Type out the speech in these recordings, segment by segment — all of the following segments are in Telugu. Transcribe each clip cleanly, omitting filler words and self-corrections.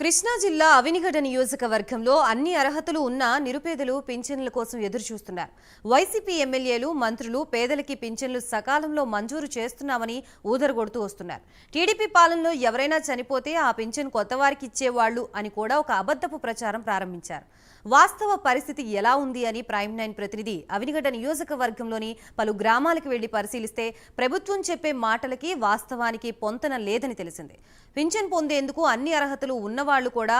కృష్ణా జిల్లా అవినిగడ్డ నియోజకవర్గంలో అన్ని అర్హతలు ఉన్న నిరుపేదలు పింఛన్ల కోసం ఎదురుచూస్తున్నారు. వైసీపీ ఎమ్మెల్యేలు, మంత్రులు పేదలకి పింఛన్లు సకాలంలో మంజూరు చేస్తున్నామని ఊదరగొడుతూ వస్తున్నారు. టీడీపీ పాలనలో ఎవరైనా చనిపోతే ఆ పింఛన్ కొత్తవారికి ఇచ్చేవాళ్లు అని కూడా ఒక అబద్ధపు ప్రచారం ప్రారంభించారు. వాస్తవ పరిస్థితి ఎలా ఉంది అని ప్రైమ్ 9 ప్రతినిధి అవినిగడ్డ నియోజకవర్గంలోని పలు గ్రామాలకు వెళ్లి పరిశీలిస్తే ప్రభుత్వం చెప్పే మాటలకి వాస్తవానికి పొంతన లేదని తెలిసింది. పింఛన్ పొందేందుకు అన్ని అర్హతలు ఉన్నవాళ్లు కూడా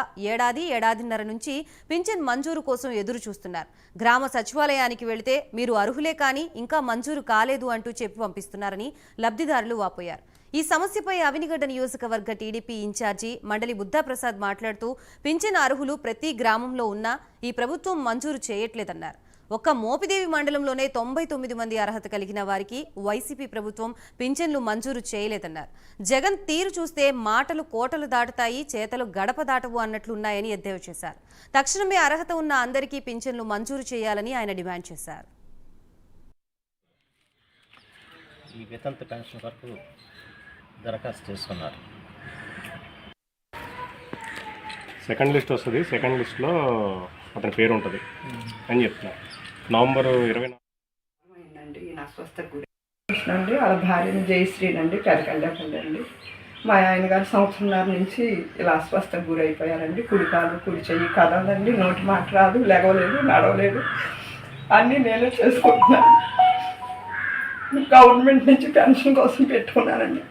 ఏడాదిన్నర నుంచి పింఛన్ మంజూరు కోసం ఎదురు చూస్తున్నారు. గ్రామ సచివాలయానికి వెళితే మీరు అర్హులే కానీ ఇంకా మంజూరు కాలేదు అంటూ చెప్పి పంపిస్తున్నారని లబ్ధిదారులు వాపోయారు. ఈ సమస్యపై అవినిగడ్డ నియోజకవర్గ టీడీపీ ఇన్ఛార్జి మండలి బుద్ధాప్రసాద్ మాట్లాడుతూ పింఛన్ అర్హులు ప్రతి గ్రామంలో ఉన్నా ఈ ప్రభుత్వం మంజూరు చేయట్లేదన్నారు. ఒక్క మోపిదేవి మండలంలోనే 99 మంది అర్హత కలిగిన వారికి వైసీపీ ప్రభుత్వం పింఛన్లు మంజూరు చేయలేదన్నారు. జగన్ తీరు చూస్తే మాటలు కోటలు దాటుతాయి, చేతలు గడప దాటవు అన్నట్లున్నాయని ఎద్దేవా చేశారు. తక్షణమే అర్హత ఉన్న అందరికీ పింఛన్లు మంజూరు చేయాలని ఆయన డిమాండ్ చేశారు. ఈ వితంతు పెన్షన్ వరకు దరఖాస్తు చేసుకున్నారు. సెకండ్ లిస్ట్ వస్తుంది. సెకండ్ లిస్ట్లో అతని పేరు ఉంటుంది అని చెప్తున్నారు. నవంబర్ 24 అయిందండి. ఈయన అస్వస్థకు గురి అండి. వాళ్ళ భార్యని జయశ్రీనండి, పెదకల్లేపల్లి అండి. మా ఆయన గారు సంవత్సరంన్నర నుంచి ఇలా అస్వస్థకు గురైపోయారండి. కుడి కాలు కుడి చెయ్యి కదలండి, నోటి మాట రాదు, లెగవలేదు, నడవలేదు, అన్నీ నేనే చేసుకుంటున్నాను. గవర్నమెంట్ నుంచి పెన్షన్ కోసం పెట్టుకున్నానండి.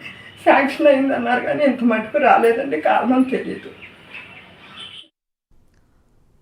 శాంక్షన్ అయిందన్నారు కానీ ఇంత మటుకు రాలేదండి. కారణం తెలియదు.